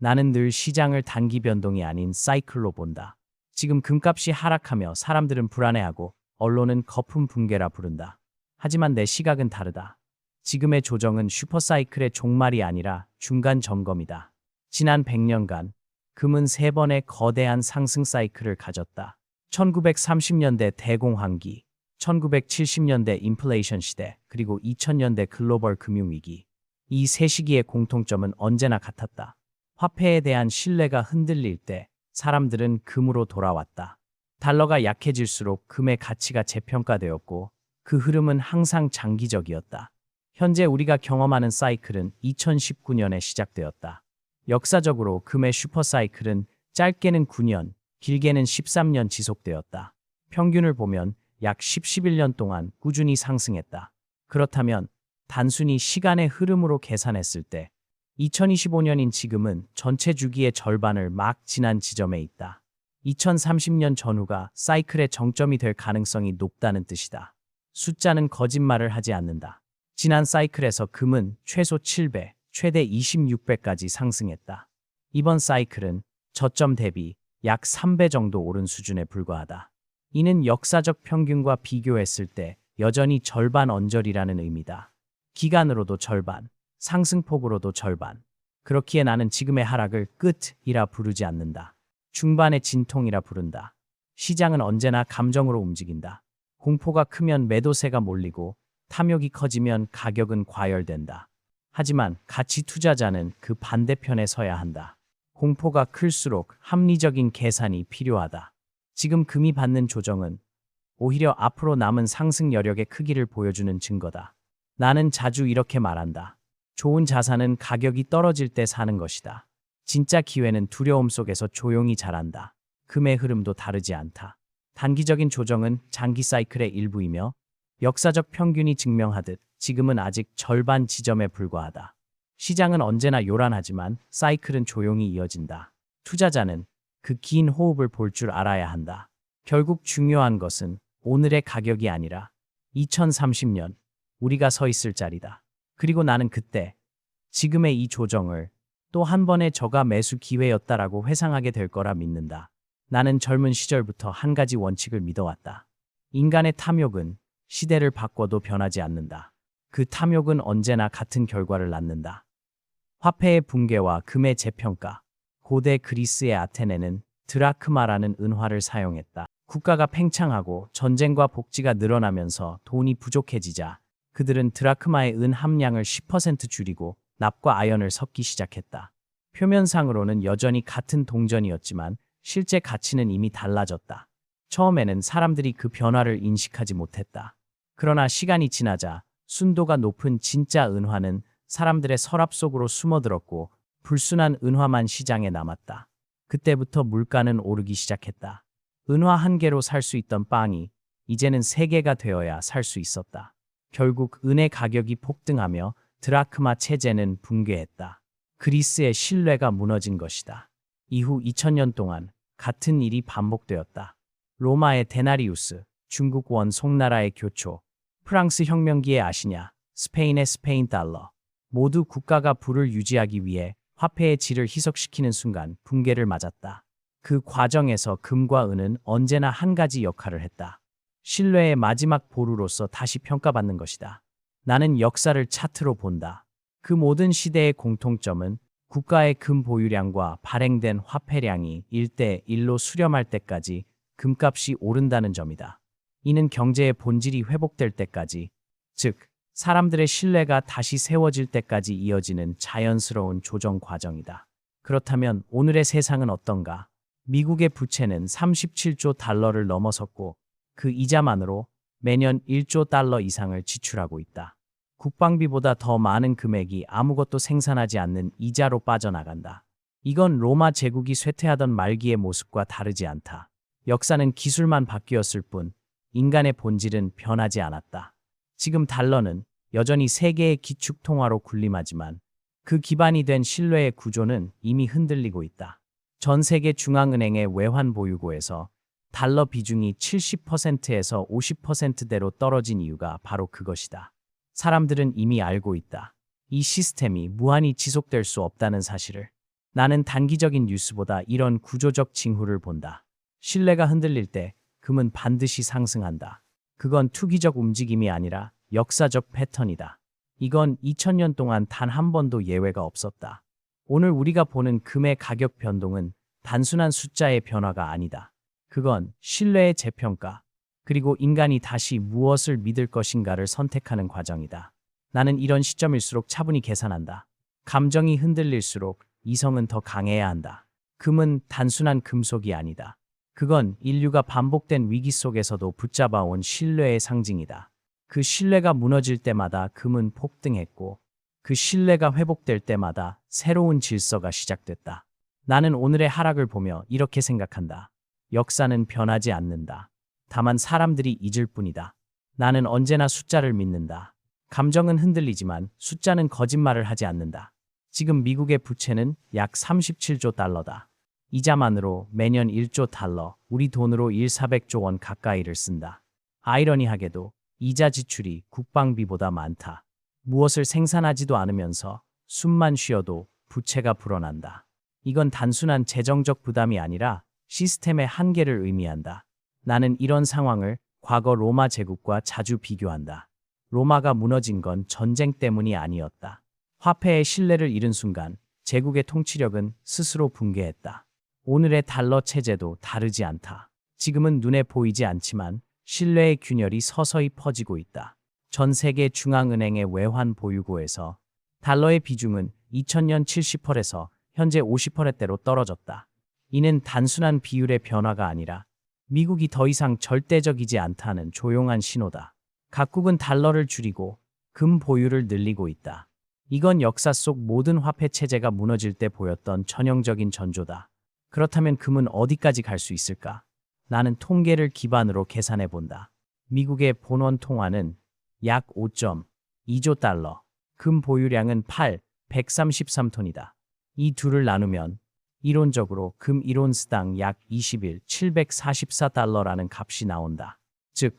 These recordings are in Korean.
나는 늘 시장을 단기 변동이 아닌 사이클로 본다. 지금 금값이 하락하며 사람들은 불안해하고 언론은 거품 붕괴라 부른다. 하지만 내 시각은 다르다. 지금의 조정은 슈퍼사이클의 종말이 아니라 중간 점검이다. 지난 100년간 금은 3번의 거대한 상승 사이클을 가졌다. 1930년대 대공황기, 1970년대 인플레이션 시대, 그리고 2000년대 글로벌 금융위기. 이 세 시기의 공통점은 언제나 같았다. 화폐에 대한 신뢰가 흔들릴 때 사람들은 금으로 돌아왔다. 달러가 약해질수록 금의 가치가 재평가되었고 그 흐름은 항상 장기적이었다. 현재 우리가 경험하는 사이클은 2019년에 시작되었다. 역사적으로 금의 슈퍼사이클은 짧게는 9년, 길게는 13년 지속되었다. 평균을 보면 약 11년 동안 꾸준히 상승했다. 그렇다면 단순히 시간의 흐름으로 계산했을 때 2025년인 지금은 전체 주기의 절반을 막 지난 지점에 있다. 2030년 전후가 사이클의 정점이 될 가능성이 높다는 뜻이다. 숫자는 거짓말을 하지 않는다. 지난 사이클에서 금은 최소 7배, 최대 26배까지 상승했다. 이번 사이클은 저점 대비 약 3배 정도 오른 수준에 불과하다. 이는 역사적 평균과 비교했을 때 여전히 절반 언저리라는 의미다. 기간으로도 절반, 상승폭으로도 절반. 그렇기에 나는 지금의 하락을 끝이라 부르지 않는다. 중반의 진통이라 부른다. 시장은 언제나 감정으로 움직인다. 공포가 크면 매도세가 몰리고 탐욕이 커지면 가격은 과열된다. 하지만 가치 투자자는 그 반대편에 서야 한다. 공포가 클수록 합리적인 계산이 필요하다. 지금 금이 받는 조정은 오히려 앞으로 남은 상승 여력의 크기를 보여주는 증거다. 나는 자주 이렇게 말한다. 좋은 자산은 가격이 떨어질 때 사는 것이다. 진짜 기회는 두려움 속에서 조용히 자란다. 금의 흐름도 다르지 않다. 단기적인 조정은 장기 사이클의 일부이며 역사적 평균이 증명하듯 지금은 아직 절반 지점에 불과하다. 시장은 언제나 요란하지만 사이클은 조용히 이어진다. 투자자는 그 긴 호흡을 볼 줄 알아야 한다. 결국 중요한 것은 오늘의 가격이 아니라 2030년 우리가 서 있을 자리다. 그리고 나는 그때 지금의 이 조정을 또 한 번의 저가 매수 기회였다라고 회상하게 될 거라 믿는다. 나는 젊은 시절부터 한 가지 원칙을 믿어왔다. 인간의 탐욕은 시대를 바꿔도 변하지 않는다. 그 탐욕은 언제나 같은 결과를 낳는다. 화폐의 붕괴와 금의 재평가. 고대 그리스의 아테네는 드라크마라는 은화를 사용했다. 국가가 팽창하고 전쟁과 복지가 늘어나면서 돈이 부족해지자 그들은 드라크마의 은 함량을 10% 줄이고 납과 아연을 섞기 시작했다. 표면상으로는 여전히 같은 동전이었지만 실제 가치는 이미 달라졌다. 처음에는 사람들이 그 변화를 인식하지 못했다. 그러나 시간이 지나자 순도가 높은 진짜 은화는 사람들의 서랍 속으로 숨어들었고 불순한 은화만 시장에 남았다. 그때부터 물가는 오르기 시작했다. 은화 한 개로 살 수 있던 빵이 이제는 3개가 되어야 살 수 있었다. 결국 은의 가격이 폭등하며 드라크마 체제는 붕괴했다. 그리스의 신뢰가 무너진 것이다. 이후 2000년 동안 같은 일이 반복되었다. 로마의 데나리우스, 중국 원 송나라의 교초, 프랑스 혁명기의 아시냐, 스페인의 스페인 달러. 모두 국가가 부를 유지하기 위해 화폐의 질을 희석시키는 순간 붕괴를 맞았다. 그 과정에서 금과 은은 언제나 한 가지 역할을 했다. 신뢰의 마지막 보루로서 다시 평가받는 것이다. 나는 역사를 차트로 본다. 그 모든 시대의 공통점은 국가의 금 보유량과 발행된 화폐량이 1대1로 수렴할 때까지 금값이 오른다는 점이다. 이는 경제의 본질이 회복될 때까지, 즉 사람들의 신뢰가 다시 세워질 때까지 이어지는 자연스러운 조정 과정이다. 그렇다면 오늘의 세상은 어떤가? 미국의 부채는 37조 달러를 넘어섰고 그 이자만으로 매년 1조 달러 이상을 지출하고 있다. 국방비보다 더 많은 금액이 아무것도 생산하지 않는 이자로 빠져나간다. 이건 로마 제국이 쇠퇴하던 말기의 모습과 다르지 않다. 역사는 기술만 바뀌었을 뿐 인간의 본질은 변하지 않았다. 지금 달러는 여전히 세계의 기축통화로 군림하지만 그 기반이 된 신뢰의 구조는 이미 흔들리고 있다. 전 세계 중앙은행의 외환 보유고에서 달러 비중이 70%에서 50%대로 떨어진 이유가 바로 그것이다. 사람들은 이미 알고 있다. 이 시스템이 무한히 지속될 수 없다는 사실을. 나는 단기적인 뉴스보다 이런 구조적 징후를 본다. 신뢰가 흔들릴 때 금은 반드시 상승한다. 그건 투기적 움직임이 아니라 역사적 패턴이다. 이건 2000년 동안 단 한 번도 예외가 없었다. 오늘 우리가 보는 금의 가격 변동은 단순한 숫자의 변화가 아니다. 그건 신뢰의 재평가, 그리고 인간이 다시 무엇을 믿을 것인가를 선택하는 과정이다. 나는 이런 시점일수록 차분히 계산한다. 감정이 흔들릴수록 이성은 더 강해야 한다. 금은 단순한 금속이 아니다. 그건 인류가 반복된 위기 속에서도 붙잡아온 신뢰의 상징이다. 그 신뢰가 무너질 때마다 금은 폭등했고, 그 신뢰가 회복될 때마다 새로운 질서가 시작됐다. 나는 오늘의 하락을 보며 이렇게 생각한다. 역사는 변하지 않는다. 다만 사람들이 잊을 뿐이다. 나는 언제나 숫자를 믿는다. 감정은 흔들리지만 숫자는 거짓말을 하지 않는다. 지금 미국의 부채는 약 37조 달러다. 이자만으로 매년 1조 달러, 우리 돈으로 1,400조 원 가까이를 쓴다. 아이러니하게도 이자 지출이 국방비보다 많다. 무엇을 생산하지도 않으면서 숨만 쉬어도 부채가 불어난다. 이건 단순한 재정적 부담이 아니라 시스템의 한계를 의미한다. 나는 이런 상황을 과거 로마 제국과 자주 비교한다. 로마가 무너진 건 전쟁 때문이 아니었다. 화폐의 신뢰를 잃은 순간 제국의 통치력은 스스로 붕괴했다. 오늘의 달러 체제도 다르지 않다. 지금은 눈에 보이지 않지만 신뢰의 균열이 서서히 퍼지고 있다. 전 세계 중앙은행의 외환 보유고에서 달러의 비중은 2000년 70%에서 현재 50%대로 떨어졌다. 이는 단순한 비율의 변화가 아니라 미국이 더 이상 절대적이지 않다는 조용한 신호다. 각국은 달러를 줄이고 금 보유를 늘리고 있다. 이건 역사 속 모든 화폐 체제가 무너질 때 보였던 전형적인 전조다. 그렇다면 금은 어디까지 갈 수 있을까? 나는 통계를 기반으로 계산해 본다. 미국의 본원 통화는 약 5.2조 달러, 금 보유량은 133톤이다. 이 둘을 나누면 이론적으로 금 1온스당 약 21, 744달러라는 값이 나온다. 즉,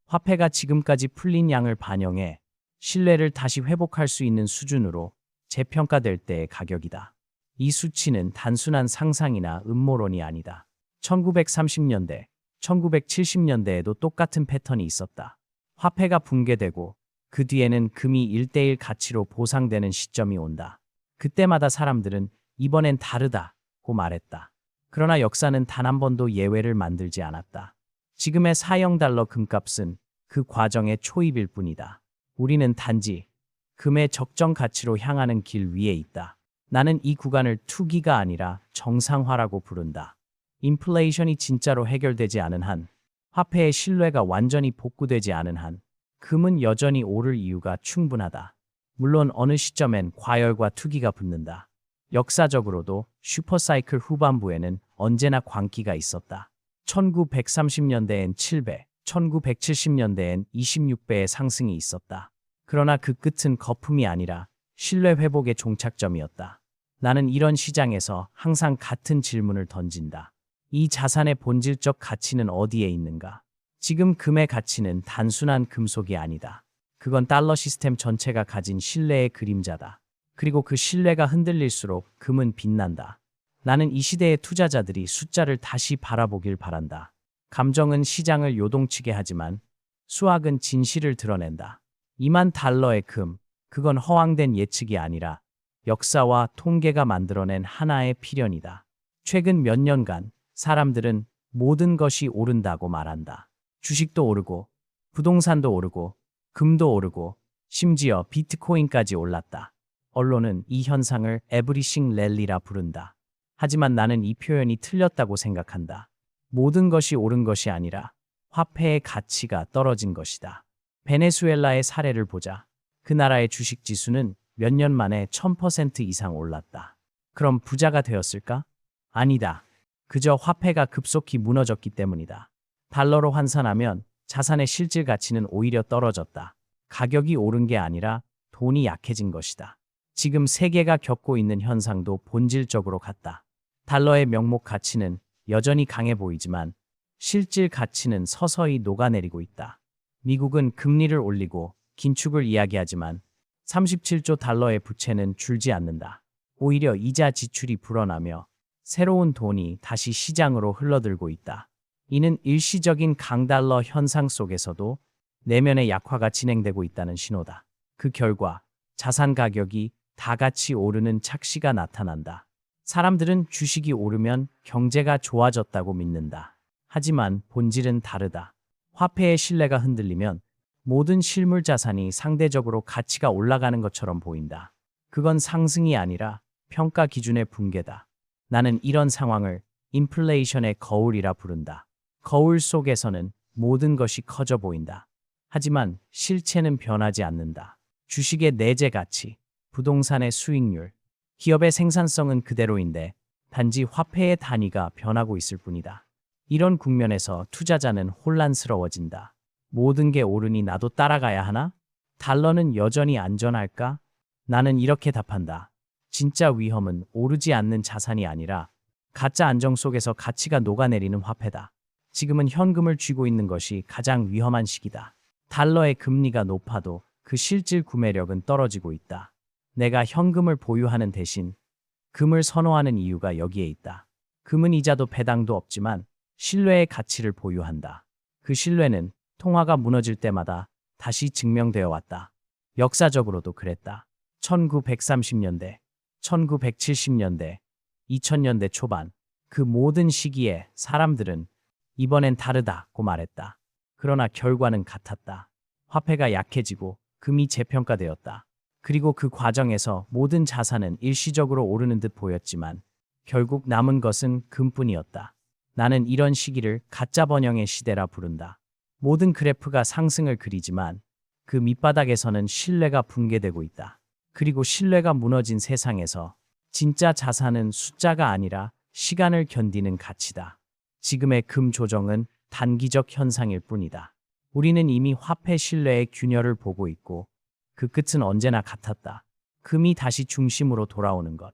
화폐가 지금까지 풀린 양을 반영해 신뢰를 다시 회복할 수 있는 수준으로 재평가될 때의 가격이다. 이 수치는 단순한 상상이나 음모론이 아니다. 1930년대, 1970년대에도 똑같은 패턴이 있었다. 화폐가 붕괴되고 그 뒤에는 금이 1대1 가치로 보상되는 시점이 온다. 그때마다 사람들은 이번엔 다르다고 말했다. 그러나 역사는 단 한 번도 예외를 만들지 않았다. 지금의 사형 달러 금값은 그 과정의 초입일 뿐이다. 우리는 단지 금의 적정 가치로 향하는 길 위에 있다. 나는 이 구간을 투기가 아니라 정상화라고 부른다. 인플레이션이 진짜로 해결되지 않은 한, 화폐의 신뢰가 완전히 복구되지 않은 한, 금은 여전히 오를 이유가 충분하다. 물론 어느 시점엔 과열과 투기가 붙는다. 역사적으로도 슈퍼사이클 후반부에는 언제나 광기가 있었다. 1930년대엔 7배, 1970년대엔 26배의 상승이 있었다. 그러나 그 끝은 거품이 아니라 신뢰 회복의 종착점이었다. 나는 이런 시장에서 항상 같은 질문을 던진다. 이 자산의 본질적 가치는 어디에 있는가? 지금 금의 가치는 단순한 금속이 아니다. 그건 달러 시스템 전체가 가진 신뢰의 그림자다. 그리고 그 신뢰가 흔들릴수록 금은 빛난다. 나는 이 시대의 투자자들이 숫자를 다시 바라보길 바란다. 감정은 시장을 요동치게 하지만 수학은 진실을 드러낸다. 2만 달러의 금, 그건 허황된 예측이 아니라 역사와 통계가 만들어낸 하나의 필연이다. 최근 몇 년간 사람들은 모든 것이 오른다고 말한다. 주식도 오르고, 부동산도 오르고, 금도 오르고, 심지어 비트코인까지 올랐다. 언론은 이 현상을 에브리싱 랠리라 부른다. 하지만 나는 이 표현이 틀렸다고 생각한다. 모든 것이 오른 것이 아니라 화폐의 가치가 떨어진 것이다. 베네수엘라의 사례를 보자. 그 나라의 주식 지수는 몇 년 만에 1000% 이상 올랐다. 그럼 부자가 되었을까? 아니다. 그저 화폐가 급속히 무너졌기 때문이다. 달러로 환산하면 자산의 실질 가치는 오히려 떨어졌다. 가격이 오른 게 아니라 돈이 약해진 것이다. 지금 세계가 겪고 있는 현상도 본질적으로 같다. 달러의 명목 가치는 여전히 강해 보이지만 실질 가치는 서서히 녹아내리고 있다. 미국은 금리를 올리고 긴축을 이야기하지만 37조 달러의 부채는 줄지 않는다. 오히려 이자 지출이 불어나며 새로운 돈이 다시 시장으로 흘러들고 있다. 이는 일시적인 강달러 현상 속에서도 내면의 약화가 진행되고 있다는 신호다. 그 결과 자산 가격이 다 같이 오르는 착시가 나타난다. 사람들은 주식이 오르면 경제가 좋아졌다고 믿는다. 하지만 본질은 다르다. 화폐의 신뢰가 흔들리면 모든 실물 자산이 상대적으로 가치가 올라가는 것처럼 보인다. 그건 상승이 아니라 평가 기준의 붕괴다. 나는 이런 상황을 인플레이션의 거울이라 부른다. 거울 속에서는 모든 것이 커져 보인다. 하지만 실체는 변하지 않는다. 주식의 내재 가치, 부동산의 수익률, 기업의 생산성은 그대로인데 단지 화폐의 단위가 변하고 있을 뿐이다. 이런 국면에서 투자자는 혼란스러워진다. 모든 게 오르니 나도 따라가야 하나? 달러는 여전히 안전할까? 나는 이렇게 답한다. 진짜 위험은 오르지 않는 자산이 아니라 가짜 안정 속에서 가치가 녹아내리는 화폐다. 지금은 현금을 쥐고 있는 것이 가장 위험한 시기다. 달러의 금리가 높아도 그 실질 구매력은 떨어지고 있다. 내가 현금을 보유하는 대신 금을 선호하는 이유가 여기에 있다. 금은 이자도 배당도 없지만 신뢰의 가치를 보유한다. 그 신뢰는 통화가 무너질 때마다 다시 증명되어 왔다. 역사적으로도 그랬다. 1930년대, 1970년대, 2000년대 초반 그 모든 시기에 사람들은 이번엔 다르다고 말했다. 그러나 결과는 같았다. 화폐가 약해지고 금이 재평가되었다. 그리고 그 과정에서 모든 자산은 일시적으로 오르는 듯 보였지만 결국 남은 것은 금뿐이었다. 나는 이런 시기를 가짜 번영의 시대라 부른다. 모든 그래프가 상승을 그리지만 그 밑바닥에서는 신뢰가 붕괴되고 있다. 그리고 신뢰가 무너진 세상에서 진짜 자산은 숫자가 아니라 시간을 견디는 가치다. 지금의 금 조정은 단기적 현상일 뿐이다. 우리는 이미 화폐 신뢰의 균열을 보고 있고 그 끝은 언제나 같았다. 금이 다시 중심으로 돌아오는 것.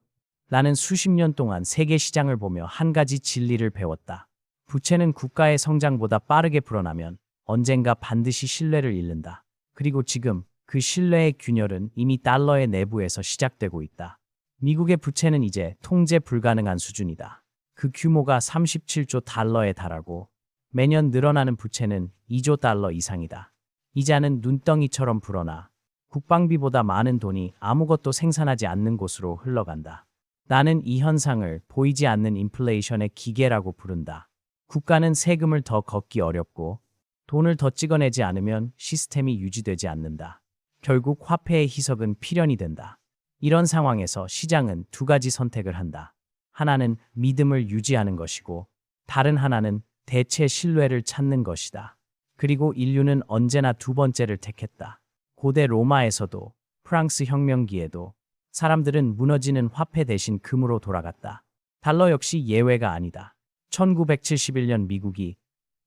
나는 수십 년 동안 세계 시장을 보며 한 가지 진리를 배웠다. 부채는 국가의 성장보다 빠르게 불어나면 언젠가 반드시 신뢰를 잃는다. 그리고 지금 그 신뢰의 균열은 이미 달러의 내부에서 시작되고 있다. 미국의 부채는 이제 통제 불가능한 수준이다. 그 규모가 37조 달러에 달하고 매년 늘어나는 부채는 2조 달러 이상이다. 이자는 눈덩이처럼 불어나 국방비보다 많은 돈이 아무것도 생산하지 않는 곳으로 흘러간다. 나는 이 현상을 보이지 않는 인플레이션의 기계라고 부른다. 국가는 세금을 더 걷기 어렵고 돈을 더 찍어내지 않으면 시스템이 유지되지 않는다. 결국 화폐의 희석은 필연이 된다. 이런 상황에서 시장은 두 가지 선택을 한다. 하나는 믿음을 유지하는 것이고 다른 하나는 대체 신뢰를 찾는 것이다. 그리고 인류는 언제나 두 번째를 택했다. 고대 로마에서도 프랑스 혁명기에도 사람들은 무너지는 화폐 대신 금으로 돌아갔다. 달러 역시 예외가 아니다. 1971년 미국이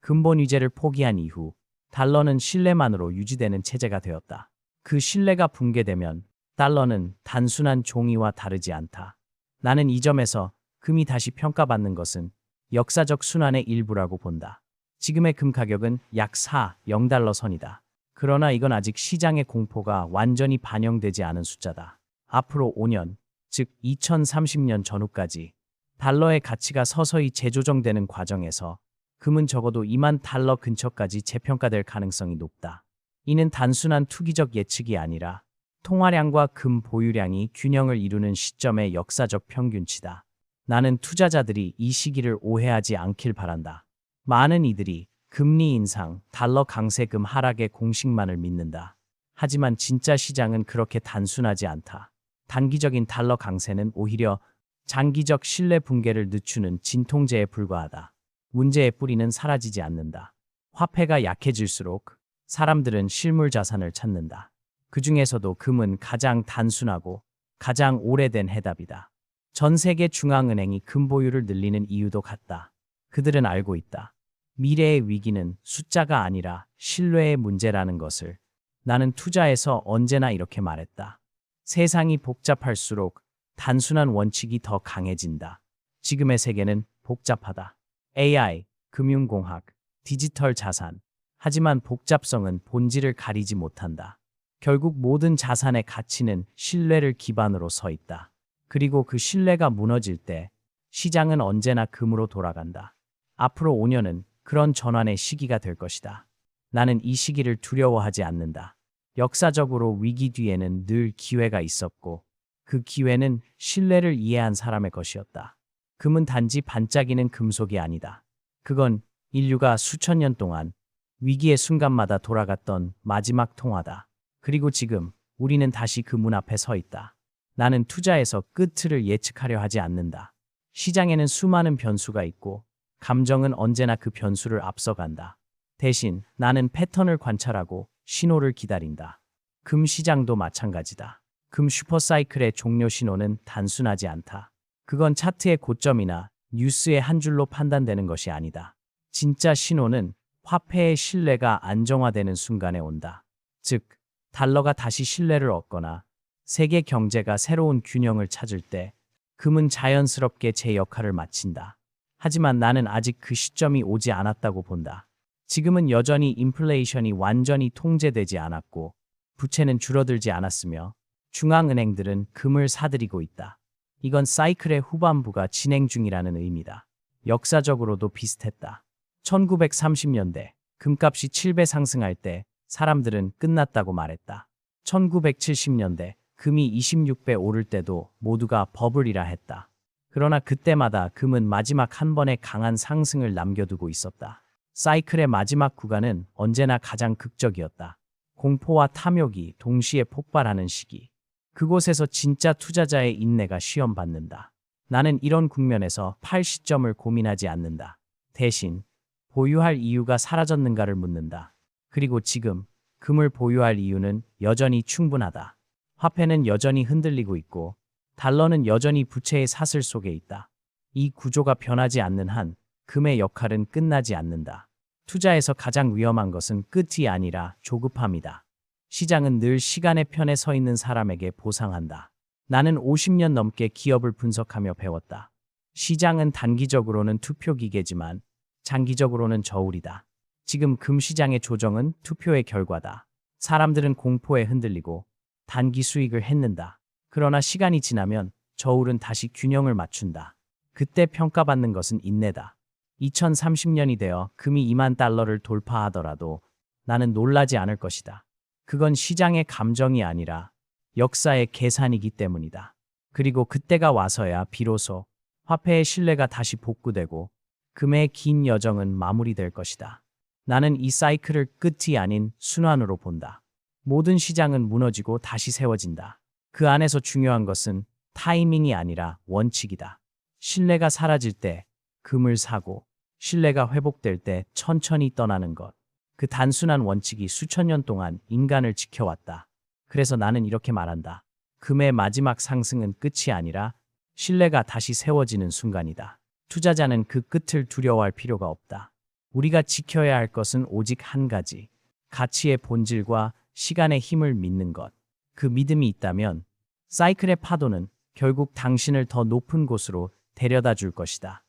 근본 위제를 포기한 이후 달러는 신뢰만으로 유지되는 체제가 되었다. 그 신뢰가 붕괴되면 달러는 단순한 종이와 다르지 않다. 나는 이 점에서 금이 다시 평가받는 것은 역사적 순환의 일부라고 본다. 지금의 금 가격은 약 0달러 선이다. 그러나 이건 아직 시장의 공포가 완전히 반영되지 않은 숫자다. 앞으로 5년, 즉 2030년 전후까지 달러의 가치가 서서히 재조정되는 과정에서 금은 적어도 2만 달러 근처까지 재평가될 가능성이 높다. 이는 단순한 투기적 예측이 아니라 통화량과 금 보유량이 균형을 이루는 시점의 역사적 평균치다. 나는 투자자들이 이 시기를 오해하지 않길 바란다. 많은 이들이 금리 인상, 달러 강세, 금 하락의 공식만을 믿는다. 하지만 진짜 시장은 그렇게 단순하지 않다. 단기적인 달러 강세는 오히려 장기적 신뢰 붕괴를 늦추는 진통제에 불과하다. 문제의 뿌리는 사라지지 않는다. 화폐가 약해질수록 사람들은 실물 자산을 찾는다. 그 중에서도 금은 가장 단순하고 가장 오래된 해답이다. 전 세계 중앙은행이 금 보유를 늘리는 이유도 같다. 그들은 알고 있다. 미래의 위기는 숫자가 아니라 신뢰의 문제라는 것을. 나는 투자에서 언제나 이렇게 말했다. 세상이 복잡할수록 단순한 원칙이 더 강해진다. 지금의 세계는 복잡하다. AI, 금융공학, 디지털 자산. 하지만 복잡성은 본질을 가리지 못한다. 결국 모든 자산의 가치는 신뢰를 기반으로 서 있다. 그리고 그 신뢰가 무너질 때 시장은 언제나 금으로 돌아간다. 앞으로 5년은 그런 전환의 시기가 될 것이다. 나는 이 시기를 두려워하지 않는다. 역사적으로 위기 뒤에는 늘 기회가 있었고 그 기회는 신뢰를 이해한 사람의 것이었다. 금은 단지 반짝이는 금속이 아니다. 그건 인류가 수천 년 동안 위기의 순간마다 돌아갔던 마지막 통화다. 그리고 지금 우리는 다시 그 문 앞에 서 있다. 나는 투자에서 끝을 예측하려 하지 않는다. 시장에는 수많은 변수가 있고 감정은 언제나 그 변수를 앞서간다. 대신 나는 패턴을 관찰하고 신호를 기다린다. 금 시장도 마찬가지다. 금 슈퍼사이클의 종료 신호는 단순하지 않다. 그건 차트의 고점이나 뉴스의 한 줄로 판단되는 것이 아니다. 진짜 신호는 화폐의 신뢰가 안정화되는 순간에 온다. 즉, 달러가 다시 신뢰를 얻거나 세계 경제가 새로운 균형을 찾을 때 금은 자연스럽게 제 역할을 마친다. 하지만 나는 아직 그 시점이 오지 않았다고 본다. 지금은 여전히 인플레이션이 완전히 통제되지 않았고 부채는 줄어들지 않았으며 중앙은행들은 금을 사들이고 있다. 이건 사이클의 후반부가 진행 중이라는 의미다. 역사적으로도 비슷했다. 1930년대 금값이 7배 상승할 때 사람들은 끝났다고 말했다. 1970년대 금이 26배 오를 때도 모두가 버블이라 했다. 그러나 그때마다 금은 마지막 한 번의 강한 상승을 남겨두고 있었다. 사이클의 마지막 구간은 언제나 가장 극적이었다. 공포와 탐욕이 동시에 폭발하는 시기. 그곳에서 진짜 투자자의 인내가 시험받는다. 나는 이런 국면에서 팔 시점을 고민하지 않는다. 대신 보유할 이유가 사라졌는가를 묻는다. 그리고 지금 금을 보유할 이유는 여전히 충분하다. 화폐는 여전히 흔들리고 있고 달러는 여전히 부채의 사슬 속에 있다. 이 구조가 변하지 않는 한 금의 역할은 끝나지 않는다. 투자에서 가장 위험한 것은 끝이 아니라 조급함이다. 시장은 늘 시간의 편에 서 있는 사람에게 보상한다. 나는 50년 넘게 기업을 분석하며 배웠다. 시장은 단기적으로는 투표 기계지만 장기적으로는 저울이다. 지금 금 시장의 조정은 투표의 결과다. 사람들은 공포에 흔들리고 단기 수익을 헨는다. 그러나 시간이 지나면 저울은 다시 균형을 맞춘다. 그때 평가받는 것은 인내다. 2030년이 되어 금이 2만 달러를 돌파하더라도 나는 놀라지 않을 것이다. 그건 시장의 감정이 아니라 역사의 계산이기 때문이다. 그리고 그때가 와서야 비로소 화폐의 신뢰가 다시 복구되고 금의 긴 여정은 마무리될 것이다. 나는 이 사이클을 끝이 아닌 순환으로 본다. 모든 시장은 무너지고 다시 세워진다. 그 안에서 중요한 것은 타이밍이 아니라 원칙이다. 신뢰가 사라질 때 금을 사고 신뢰가 회복될 때 천천히 떠나는 것. 그 단순한 원칙이 수천 년 동안 인간을 지켜왔다. 그래서 나는 이렇게 말한다. 금의 마지막 상승은 끝이 아니라 신뢰가 다시 세워지는 순간이다. 투자자는 그 끝을 두려워할 필요가 없다. 우리가 지켜야 할 것은 오직 한 가지. 가치의 본질과 시간의 힘을 믿는 것. 그 믿음이 있다면 사이클의 파도는 결국 당신을 더 높은 곳으로 데려다 줄 것이다.